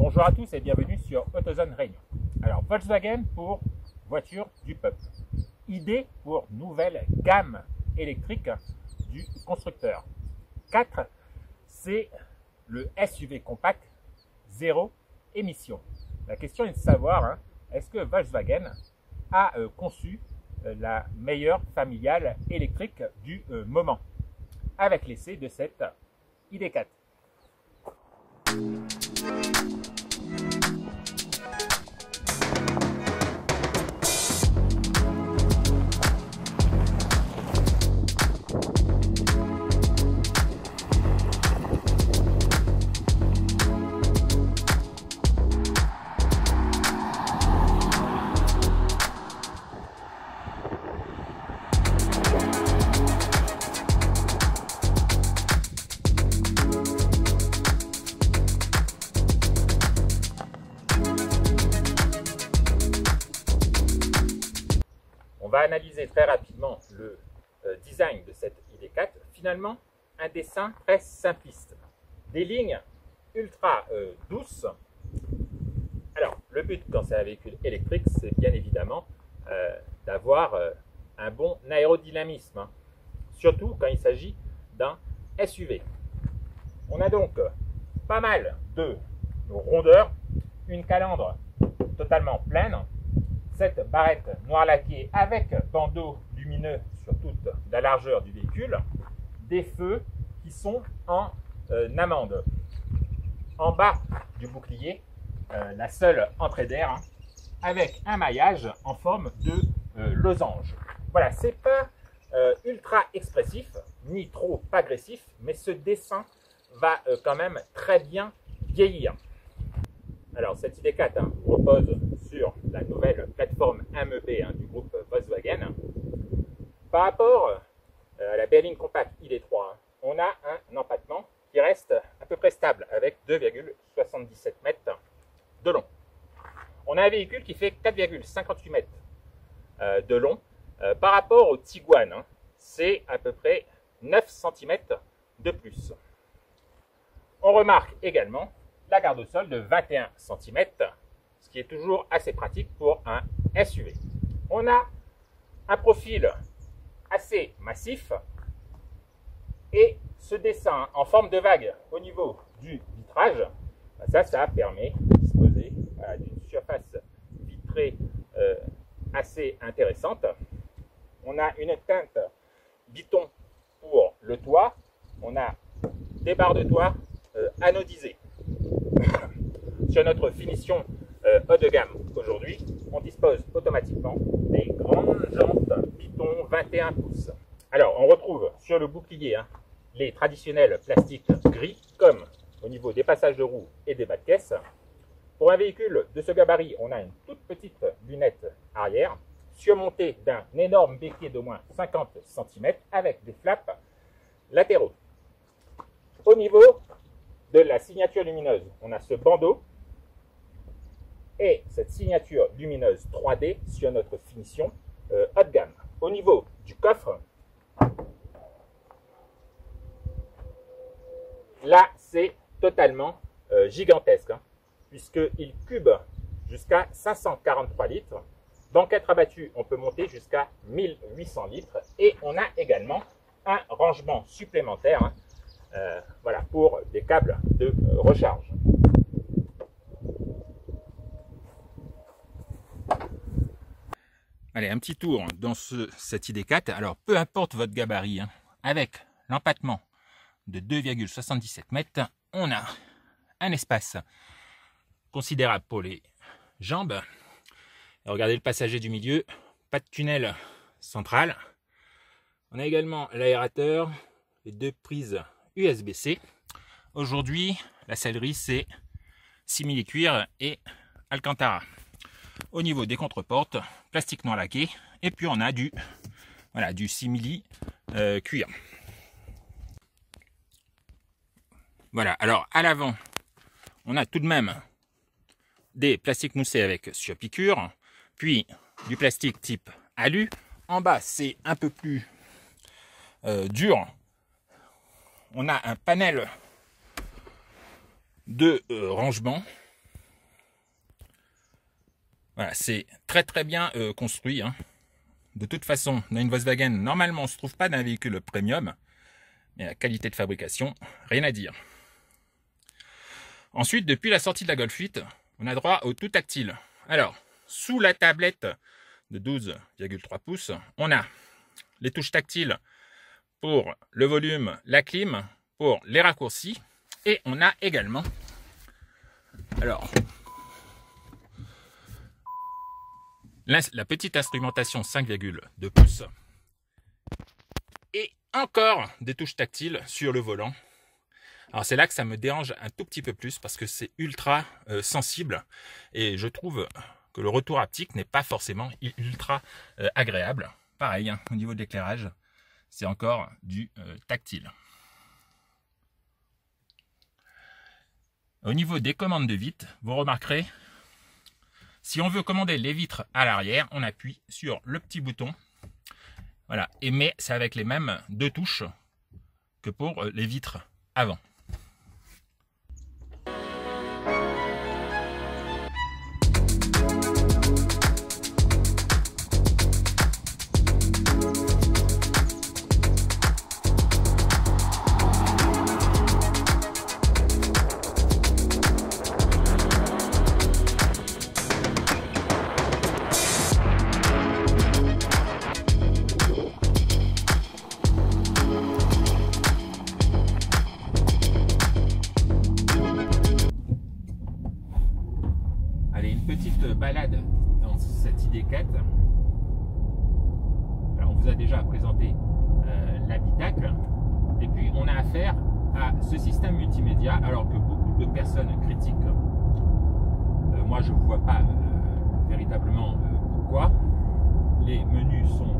Bonjour à tous et bienvenue sur AutoZone Réunion. Alors Volkswagen pour voiture du peuple. Idée pour nouvelle gamme électrique du constructeur. 4, c'est le SUV compact zéro émission. La question est de savoir, est-ce que Volkswagen a conçu la meilleure familiale électrique du moment avec l'essai de cette ID4. On va analyser très rapidement le design de cette ID4. Finalement, un dessin très simpliste. Des lignes ultra douces. Alors, le but quand c'est un véhicule électrique, c'est bien évidemment d'avoir un bon aérodynamisme. Surtout quand il s'agit d'un SUV. On a donc pas mal de rondeur, une calandre totalement pleine, cette barrette noir laquée avec bandeau lumineux sur toute la largeur du véhicule, des feux qui sont en amande. En bas du bouclier, la seule entrée d'air avec un maillage en forme de losange. Voilà, c'est pas ultra expressif ni trop agressif, mais ce dessin va quand même très bien vieillir. Alors cette ID4 repose sur la nouvelle plateforme MEB du groupe Volkswagen. Par rapport à la berline compacte ID3, on a un empattement qui reste à peu près stable avec 2,77 mètres de long. On a un véhicule qui fait 4,58 mètres de long. Par rapport au Tiguan, c'est à peu près 9 cm de plus. On remarque également la garde au sol de 21 cm, ce qui est toujours assez pratique pour un SUV. On a un profil assez massif et ce dessin en forme de vague au niveau du vitrage, ça permet de disposer d'une surface vitrée assez intéressante. On a une teinte biton pour le toit, on a des barres de toit anodisées. Sur notre finition haut de gamme aujourd'hui, on dispose automatiquement des grandes jantes Python 21 pouces. Alors, on retrouve sur le bouclier les traditionnels plastiques gris, comme au niveau des passages de roues et des bas de caisse. Pour un véhicule de ce gabarit, on a une toute petite lunette arrière, surmontée d'un énorme béquet d'au moins 50 cm avec des flaps latéraux. Au niveau de la signature lumineuse, on a ce bandeau et cette signature lumineuse 3D sur notre finition haut de gamme. Au niveau du coffre, là c'est totalement gigantesque, puisqu'il cube jusqu'à 543 litres. Banquette rabattue, on peut monter jusqu'à 1800 litres et on a également un rangement supplémentaire voilà, pour des câbles de recharge. Allez, un petit tour dans cette ID4. Alors, peu importe votre gabarit, avec l'empattement de 2,77 mètres, on a un espace considérable pour les jambes. Et regardez le passager du milieu, pas de tunnel central. On a également l'aérateur, les deux prises USB-C. Aujourd'hui, la sellerie, c'est simili-cuir et Alcantara. Au niveau des contreportes, plastique noir laqué. Et puis on a du simili-cuir. Voilà, alors à l'avant, on a tout de même des plastiques moussés avec surpiqûre, puis du plastique type alu. En bas, c'est un peu plus dur. On a un panel de rangement Voilà, c'est très très bien construit. Hein. De toute façon, dans une Volkswagen, normalement, on ne se trouve pas d'un véhicule premium. Mais la qualité de fabrication, rien à dire. Ensuite, depuis la sortie de la Golf 8, on a droit au tout tactile. Alors, sous la tablette de 12,3 pouces, on a les touches tactiles pour le volume, la clim, pour les raccourcis. Et on a également, alors, la petite instrumentation 5,2 pouces. Et encore des touches tactiles sur le volant. Alors c'est là que ça me dérange un tout petit peu plus parce que c'est ultra sensible et je trouve que le retour haptique n'est pas forcément ultra agréable. Pareil, hein, au niveau de l'éclairage, c'est encore du tactile. Au niveau des commandes de vitres, vous remarquerez, si on veut commander les vitres à l'arrière, on appuie sur le petit bouton. Voilà, mais c'est avec les mêmes deux touches que pour les vitres avant. Balade dans cette ID4. Alors on vous a déjà présenté l'habitacle et puis on a affaire à ce système multimédia alors que beaucoup de personnes critiquent. Moi je ne vois pas véritablement pourquoi. Les menus sont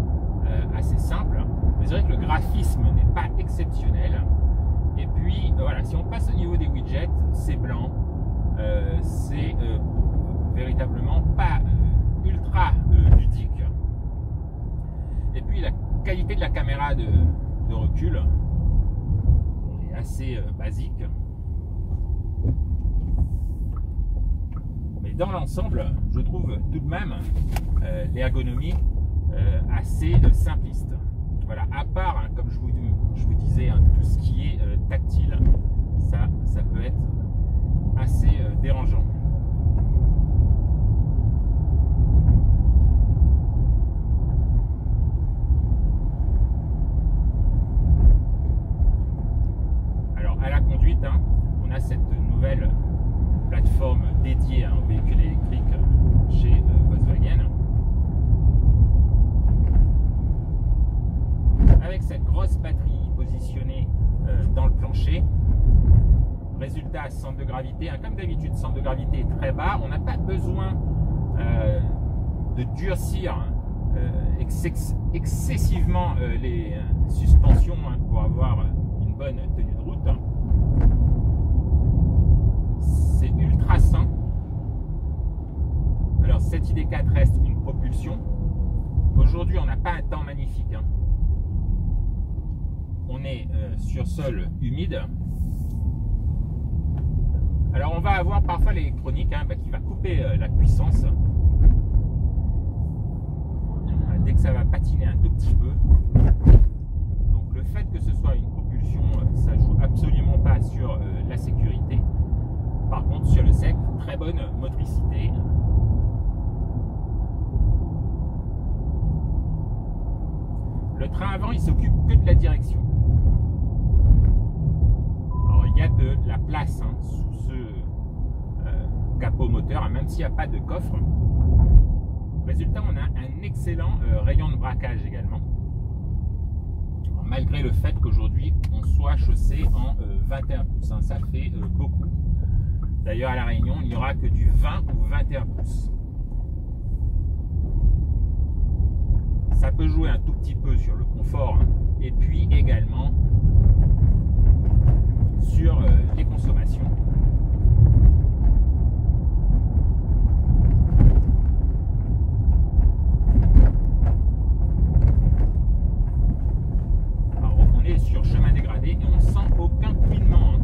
assez simples, mais c'est vrai que le graphisme n'est pas exceptionnel. Et puis voilà, si on passe au niveau des widgets, c'est blanc, c'est véritablement pas ultra ludique. Et puis la qualité de la caméra de recul est assez basique. Mais dans l'ensemble, je trouve tout de même l'ergonomie assez simpliste. Voilà, à part, hein, comme je vous disais, hein, tout ce qui est tactile, ça peut être assez dérangeant. Hein, on a cette nouvelle plateforme dédiée aux véhicules électriques chez Volkswagen avec cette grosse batterie positionnée dans le plancher. Résultat, centre de gravité, hein, comme d'habitude, centre de gravité très bas. On n'a pas besoin de durcir excessivement les suspensions hein, pour avoir une bonne tenue de route. C'est ultra sain. Alors cette ID4 reste une propulsion. Aujourd'hui on n'a pas un temps magnifique. Hein. On est sur sol humide. Alors on va avoir parfois l'électronique hein, qui va couper la puissance. Dès que ça va patiner un tout petit peu. Donc le fait que ce soit une propulsion, ça joue absolument pas sur la sécurité. Par contre, sur le sec, très bonne motricité. Le train avant, il s'occupe que de la direction. Alors, il y a de la place hein, sous ce capot moteur, hein, même s'il n'y a pas de coffre. Résultat, on a un excellent rayon de braquage également. Alors, malgré le fait qu'aujourd'hui, on soit chaussé en 21 pouces. Hein, ça fait beaucoup. D'ailleurs, à La Réunion, il n'y aura que du 20 ou 21 pouces. Ça peut jouer un tout petit peu sur le confort hein, et puis également sur les consommations. Alors, on est sur chemin dégradé et on ne sent aucun couinement. Hein.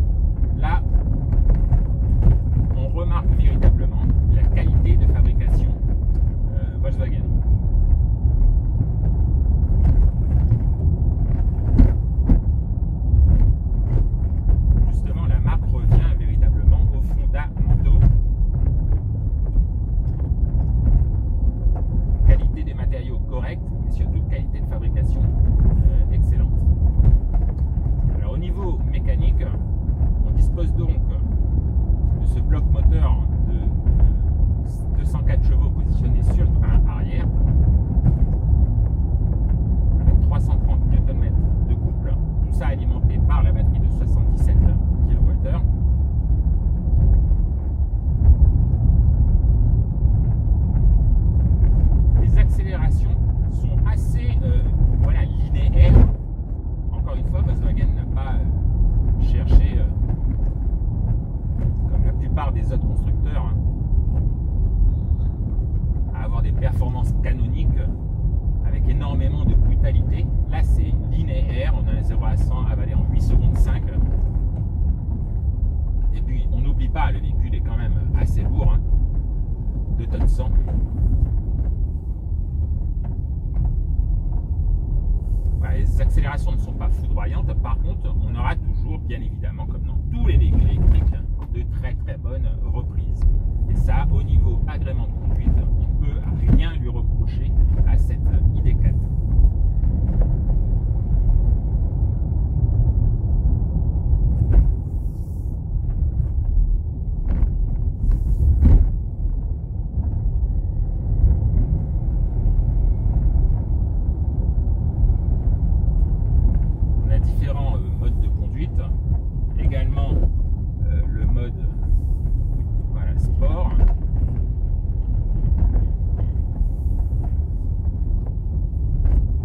Là, on remarque véritablement la qualité de fabrication moteur de 204 chevaux positionné sur le train arrière, avec 330 Nm de couple, tout ça alimenté par la batterie de 77 kWh. Les accélérations sont assez voilà, linéaires. Encore une fois, Volkswagen n'a pas cherché, comme la plupart des autres constructeurs, à avoir des performances canoniques avec énormément de brutalité. Là, c'est linéaire. On a un 0 à 100 avalé en 8 secondes 5. Et puis, on n'oublie pas, le véhicule est quand même assez lourd, 2 tonnes 100. Les accélérations ne sont pas foudroyantes. Par contre, on aura toujours, bien évidemment, comme dans tous les véhicules électriques, de très très bonnes reprises. Et ça, au niveau agrément de conduite, on ne peut rien lui reprocher à cette ID4. Également le mode voilà, sport.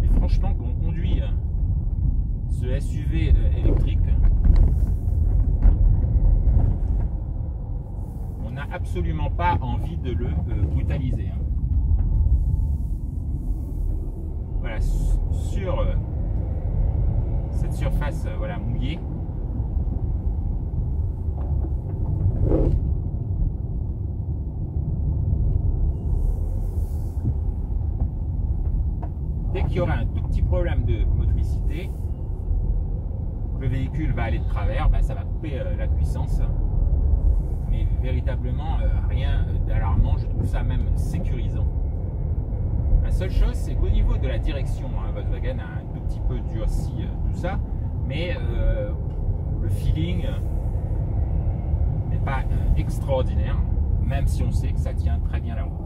Et franchement, quand on conduit ce SUV électrique, on n'a absolument pas envie de le brutaliser. Voilà, sur cette surface voilà, mouillée, dès qu'il y aura un tout petit problème de motricité, le véhicule va aller de travers, ça va couper la puissance. Mais véritablement, rien d'alarmant, je trouve ça même sécurisant. La seule chose, c'est qu'au niveau de la direction, Volkswagen a un tout petit peu durci tout ça, mais le feeling n'est pas extraordinaire, même si on sait que ça tient très bien la route.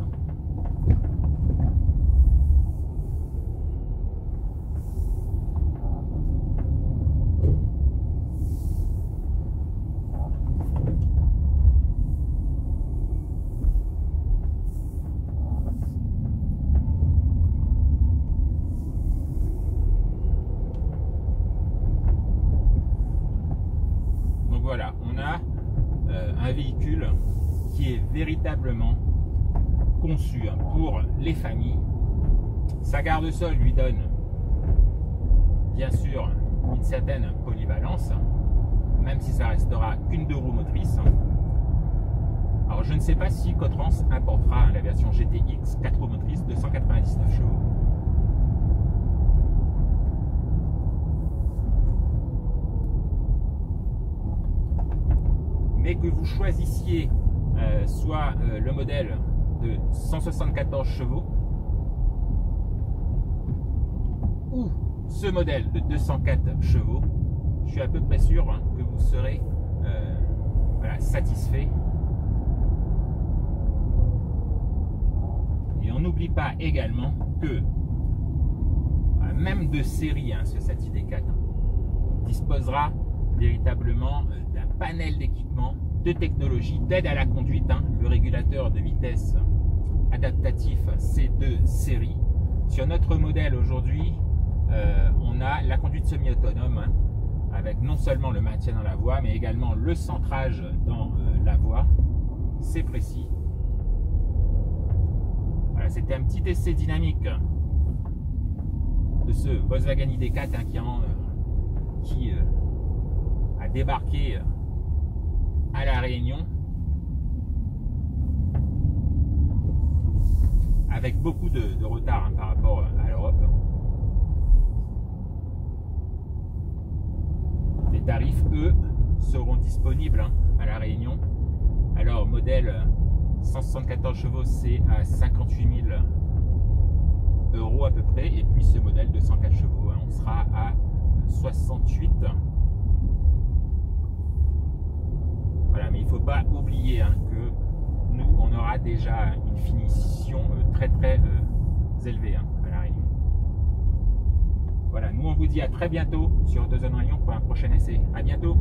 Voilà, on a un véhicule qui est véritablement conçu pour les familles. Sa garde-sol lui donne bien sûr une certaine polyvalence, même si ça restera qu'une 2 roues motrices. Alors je ne sais pas si Cotrans importera la version GTX 4 roues motrices 299 chevaux. Mais que vous choisissiez soit le modèle de 174 chevaux ou ce modèle de 204 chevaux, je suis à peu près sûr que vous serez voilà, satisfait. Et on n'oublie pas également que même de série, sur cette ID4, on disposera véritablement d'un panel d'équipements, de technologies, d'aide à la conduite, le régulateur de vitesse adaptatif C2 série. Sur notre modèle aujourd'hui, on a la conduite semi-autonome, avec non seulement le maintien dans la voie, mais également le centrage dans la voie. C'est précis. Voilà, c'était un petit essai dynamique de ce Volkswagen ID4 qui a débarqué à La Réunion avec beaucoup de retard par rapport à l'Europe. Les tarifs, eux, seront disponibles à La Réunion. Alors, modèle 174 chevaux, c'est à 58 000 € à peu près. Et puis, ce modèle 204 chevaux, on sera à 68. Voilà, mais il ne faut pas oublier que a déjà une finition très élevée hein, à La Réunion. Voilà, nous on vous dit à très bientôt sur 2 zones Réunion pour un prochain essai. À bientôt.